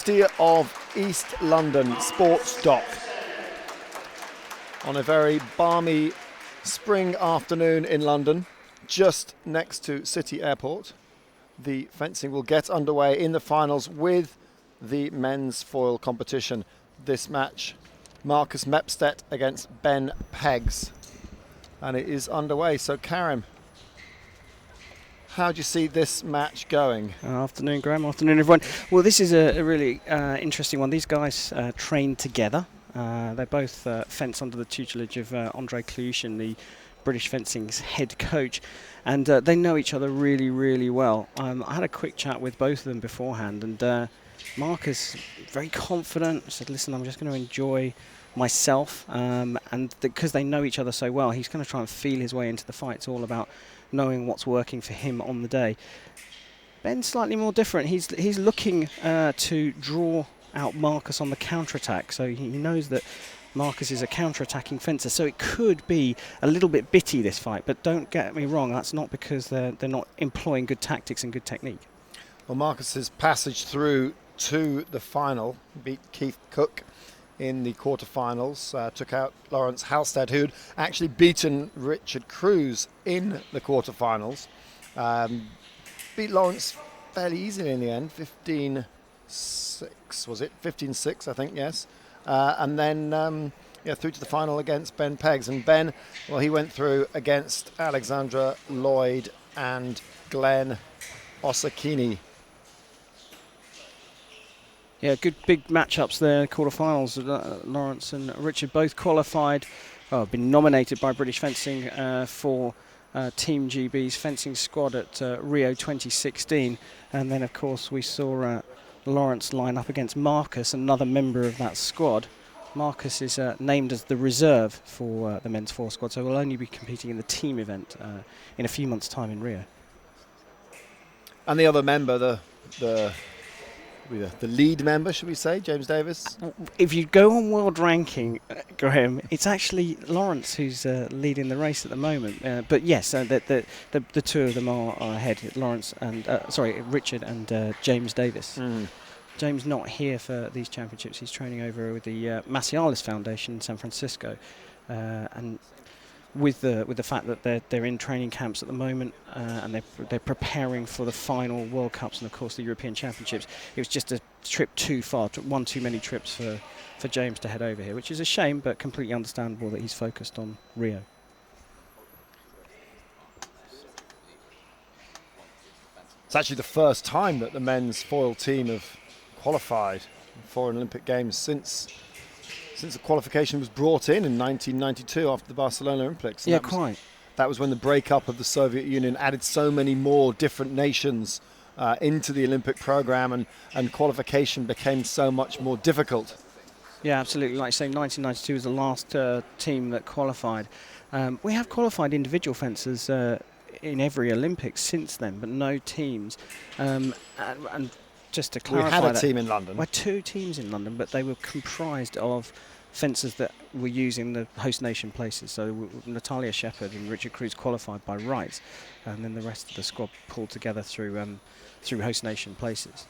University of East London Sports Dock on a very balmy spring afternoon in London, just next to City Airport. The fencing will get underway in the finals with the men's foil competition. This match, Marcus Mepstedt against Ben Peggs, and it is underway. So Karim, how do you see this match going? Afternoon, Graham. Afternoon, everyone. Well, this is a really interesting one. These guys train together. They both fence under the tutelage of Andrei Kliushin, the British fencing's head coach, and they know each other really, really well. I had a quick chat with both of them beforehand, and Marcus, very confident, said, listen, I'm just going to enjoy myself, and because they know each other so well, he's going to try and feel his way into the fight. It's all about knowing what's working for him on the day. Ben's slightly more different. He's looking to draw out Marcus on the counter-attack, so he knows that Marcus is a counter-attacking fencer, so it could be a little bit bitty, this fight, but don't get me wrong, that's not because they're not employing good tactics and good technique. Well, Marcus's passage through to the final, beat Keith Cook in the quarterfinals, took out Lawrence Halstead, who'd actually beaten Richard Cruz in the quarterfinals. Beat Lawrence fairly easily in the end, 15-6, was it? 15-6, I think, yes. And then through to the final against Ben Peggs. And Ben, well, he went through against Alexandra Lloyd and Glenn Osakini. Yeah, good big matchups there, quarterfinals. Lawrence and Richard both qualified, been nominated by British Fencing for Team GB's fencing squad at Rio 2016. And then, of course, we saw Lawrence line up against Marcus, another member of that squad. Marcus is named as the reserve for the men's four squad, so will only be competing in the team event in a few months' time in Rio. And the other member, the lead member, should we say, James Davis? If you go on world ranking, Graham, it's actually Lawrence who's leading the race at the moment. But yes, the two of them are ahead. Lawrence and Richard and James Davis. James not here for these championships. He's training over with the Macialis Foundation in San Francisco, and with the fact that they're in training camps at the moment and they're preparing for the final World Cups and of course the European Championships. It was just a trip too far, one too many trips for James to head over here, which is a shame, but completely understandable that he's focused on Rio. It's actually the first time that the men's foil team have qualified for an Olympic Games since the qualification was brought in 1992 after the Barcelona Olympics. And that was when the breakup of the Soviet Union added so many more different nations into the Olympic program, and qualification became so much more difficult. Yeah, absolutely. Like you say, 1992 was the last team that qualified. We have qualified individual fencers in every Olympics since then, but no teams. And just to clarify, we had a team in London. We had two teams in London, but they were comprised of fencers that were using the host nation places. So Natalia Shepherd and Richard Cruz qualified by right, and then the rest of the squad pulled together through host nation places.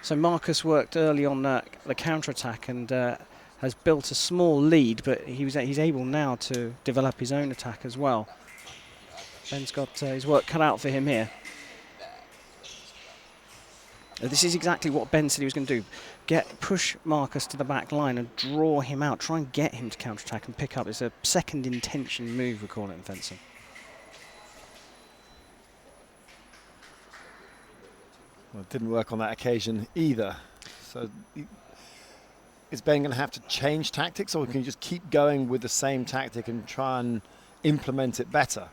So Marcus worked early on the counter-attack and has built a small lead, but he's able now to develop his own attack as well. Ben's got his work cut out for him here. This is exactly what Ben said he was going to do. Push Marcus to the back line and draw him out. Try and get him to counter-attack and pick up. It's a second intention move, we call it in fencing. Well, it didn't work on that occasion either. So is Ben going to have to change tactics, or can you just keep going with the same tactic and try and implement it better?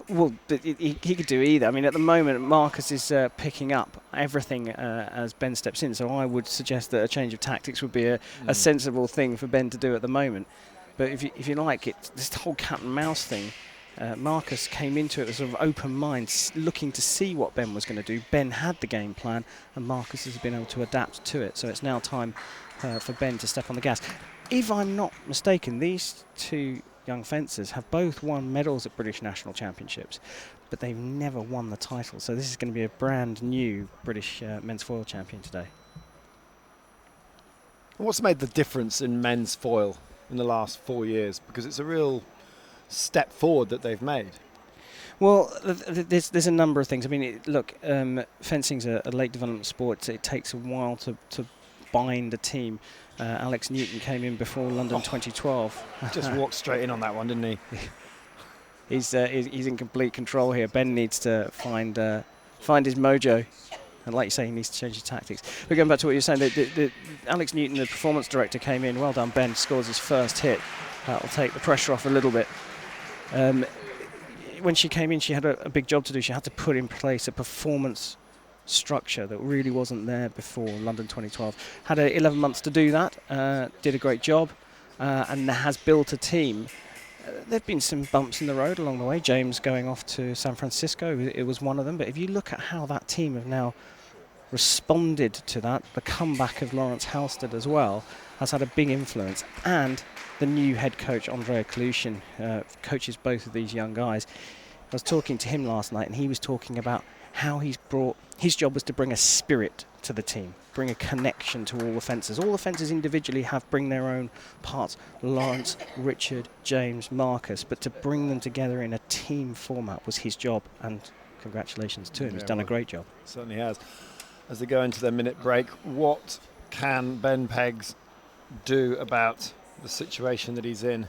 Well, he could do either. I mean, at the moment, Marcus is picking up everything as Ben steps in, so I would suggest that a change of tactics would be a sensible thing for Ben to do at the moment. But if you like it, this whole cat and mouse thing, Marcus came into it with a sort of open mind, looking to see what Ben was going to do. Ben had the game plan, and Marcus has been able to adapt to it. So it's now time for Ben to step on the gas. If I'm not mistaken, these two young fencers have both won medals at British National Championships, but they've never won the title. So this is going to be a brand new British men's foil champion today. What's made the difference in men's foil in the last 4 years? Because it's a real step forward that they've made. Well, there's a number of things. I mean, look, fencing's a late development sport. It takes a while to bind a team. Alex Newton came in before London 2012. Just walked straight in on that one, didn't he? He's in complete control here. Ben needs to find his mojo. And like you say, he needs to change his tactics. But going back to what you're saying, the Alex Newton, the performance director, came in. Well done, Ben. Scores his first hit. That'll take the pressure off a little bit. When she came in, she had a big job to do. She had to put in place a performance structure that really wasn't there before London 2012. Had 11 months to do that. Did a great job, and has built a team. There've been some bumps in the road along the way. James going off to San Francisco, it was one of them. But if you look at how that team have now responded to that, the comeback of Lawrence Halstead as well has had a big influence. And the new head coach, Andrea Kalushin, coaches both of these young guys. I was talking to him last night, and he was talking about how his job was to bring a spirit to the team, bring a connection to all the fencers. All the fencers individually bring their own parts. Lawrence, Richard, James, Marcus, but to bring them together in a team format was his job, and congratulations to him. He's done a great job. Certainly has. As they go into their minute break, what can Ben Peggs do about the situation that he's in?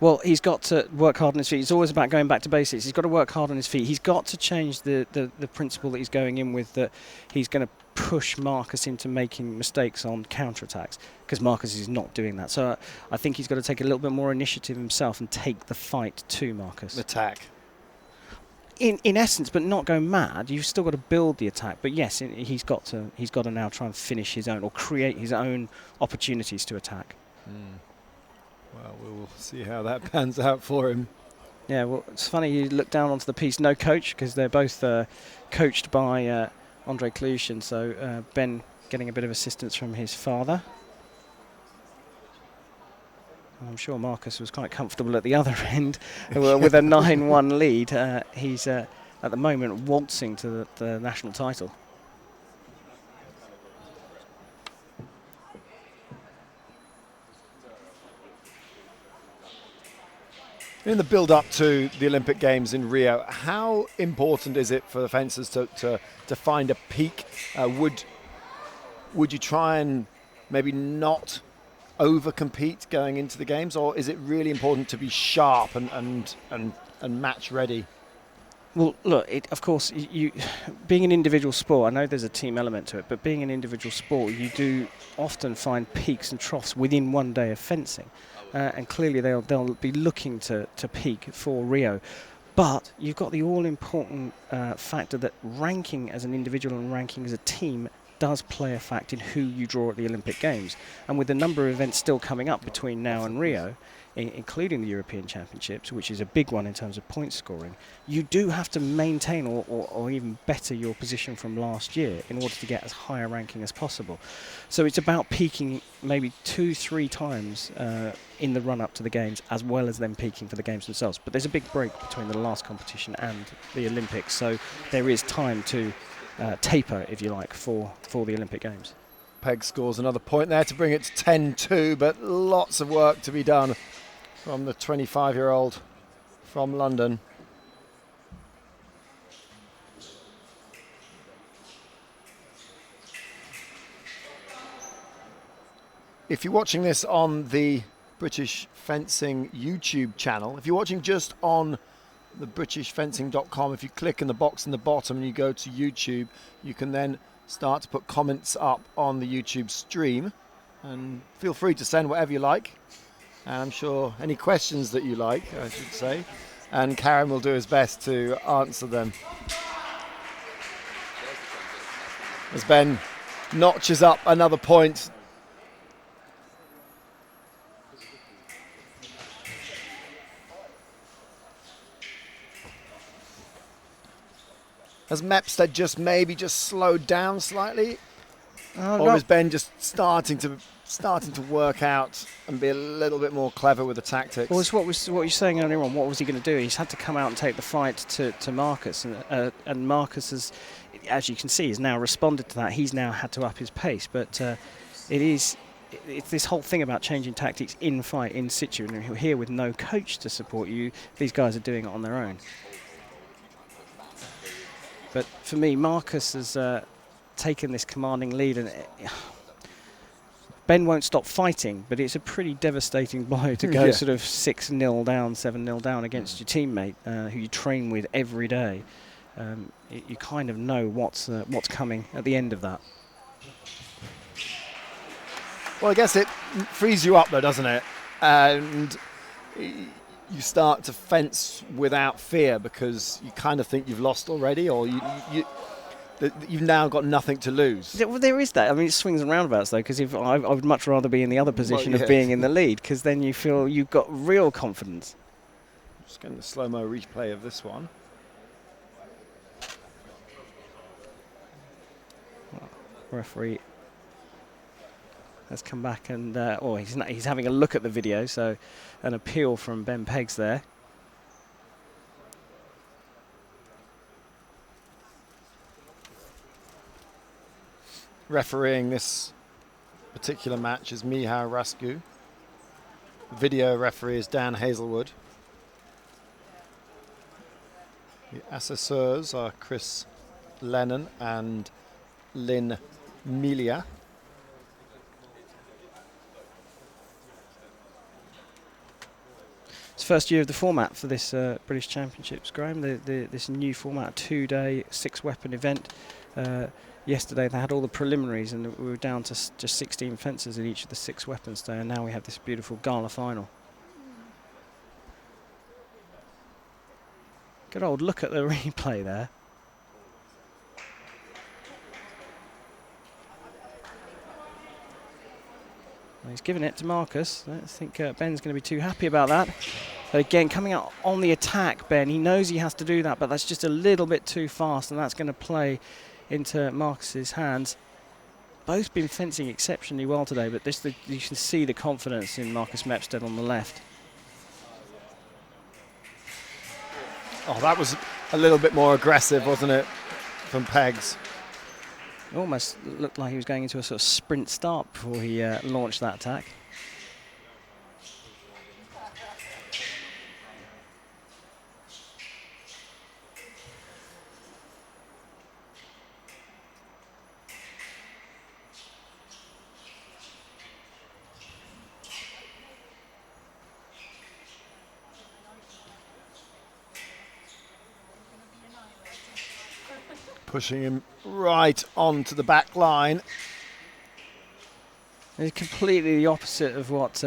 Well, he's got to work hard on his feet. It's always about going back to basics. He's got to work hard on his feet. He's got to change the principle that he's going in with, that he's going to push Marcus into making mistakes on counterattacks, because Marcus is not doing that. So I think he's got to take a little bit more initiative himself and take the fight to Marcus. Attack. In essence, but not go mad. You've still got to build the attack. But yes, he's got to now try and finish his own, or create his own opportunities to attack. Well, we'll see how that pans out for him. Yeah, well, it's funny you look down onto the piece, no coach, because they're both coached by Andrei Kalushin, so Ben getting a bit of assistance from his father. I'm sure Marcus was quite comfortable at the other end with a 9-1 lead. He's at the moment waltzing to the national title. In the build-up to the Olympic Games in Rio, how important is it for the fencers to find a peak? Would you try and maybe not over-compete going into the Games, or is it really important to be sharp and match ready? Well, look, of course, being an individual sport, I know there's a team element to it, but being an individual sport, you do often find peaks and troughs within one day of fencing. And clearly they'll be looking to peak for Rio. But you've got the all-important factor that ranking as an individual and ranking as a team does play a fact in who you draw at the Olympic Games. And with the number of events still coming up between now and Rio, including the European Championships, which is a big one in terms of point scoring, you do have to maintain or even better your position from last year in order to get as high a ranking as possible. So it's about peaking maybe 2-3 times in the run-up to the Games, as well as then peaking for the Games themselves. But there's a big break between the last competition and the Olympics, so there is time to taper, if you like, for the Olympic Games. Peggs scores another point there to bring it to 10-2, but lots of work to be done from the 25-year-old from London. If you're watching this on the British Fencing YouTube channel, if you're watching just on the BritishFencing.com, if you click in the box in the bottom and you go to YouTube, you can then start to put comments up on the YouTube stream, and feel free to send whatever you like. And I'm sure any questions that you like, I should say, and Karen will do his best to answer them. As Ben notches up another point. Has Mepstead maybe just slowed down slightly? Or is Ben just starting to starting to work out and be a little bit more clever with the tactics. Well, it's what you're saying earlier on. What was he going to do? He's had to come out and take the fight to Marcus, and Marcus has, as you can see, has now responded to that. He's now had to up his pace, but it's this whole thing about changing tactics in fight, in situ, and you're here with no coach to support you. These guys are doing it on their own. But for me, Marcus has taken this commanding lead, and Ben won't stop fighting, but it's a pretty devastating blow to go sort of 6-0 down, 7-0 down against your teammate who you train with every day. You kind of know what's coming at the end of that. Well, I guess it frees you up though, doesn't it? And you start to fence without fear because you kind of think you've lost already, or you've now got nothing to lose. Well, there is that. I mean, it swings and roundabouts though, because I would much rather be in the other position of being in the lead, because then you feel you've got real confidence. Just getting the slow-mo replay of this one. Referee has come back and he's having a look at the video, so an appeal from Ben Peggs there. Refereeing this particular match is Mihai Rascu. Video referee is Dan Hazelwood. The assesseurs are Chris Lennon and Lynn Melia. It's the first year of the format for this British Championships, Graham. This new format, a 2-day 6-weapon event. Yesterday they had all the preliminaries and we were down to just 16 fencers in each of the 6 weapons there, and now we have this beautiful gala final. Good old look at the replay there. He's given it to Marcus. I don't think Ben's going to be too happy about that. But again, coming out on the attack, Ben, he knows he has to do that, but that's just a little bit too fast, and that's going to play into Marcus's hands. Both been fencing exceptionally well today, but you can see the confidence in Marcus Mepstead on the left. Oh, that was a little bit more aggressive, wasn't it, from Peggs? Almost looked like he was going into a sort of sprint start before he launched that attack. Pushing him right onto the back line. It's completely the opposite of what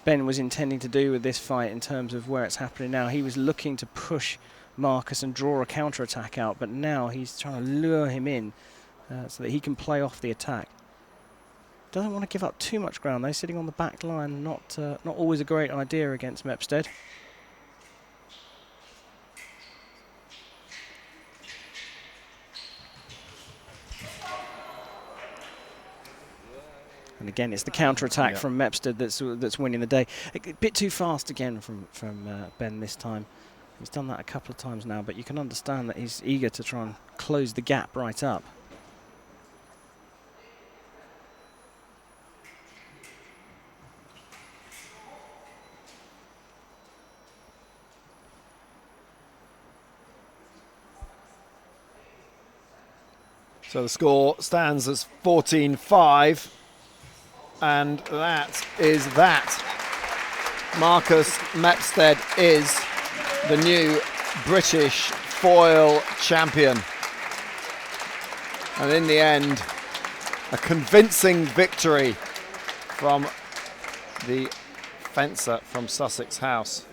Ben was intending to do with this fight in terms of where it's happening now. He was looking to push Marcus and draw a counter-attack out, but now he's trying to lure him in so that he can play off the attack. Doesn't want to give up too much ground though. Sitting on the back line, not always a great idea against Mepstead. And again, it's the counter-attack from Mepstead that's winning the day. A bit too fast again from Ben this time. He's done that a couple of times now, but you can understand that he's eager to try and close the gap right up. So the score stands as 14-5. And that is that. Marcus Mepstead is the new British foil champion. And in the end, a convincing victory from the fencer from Sussex House.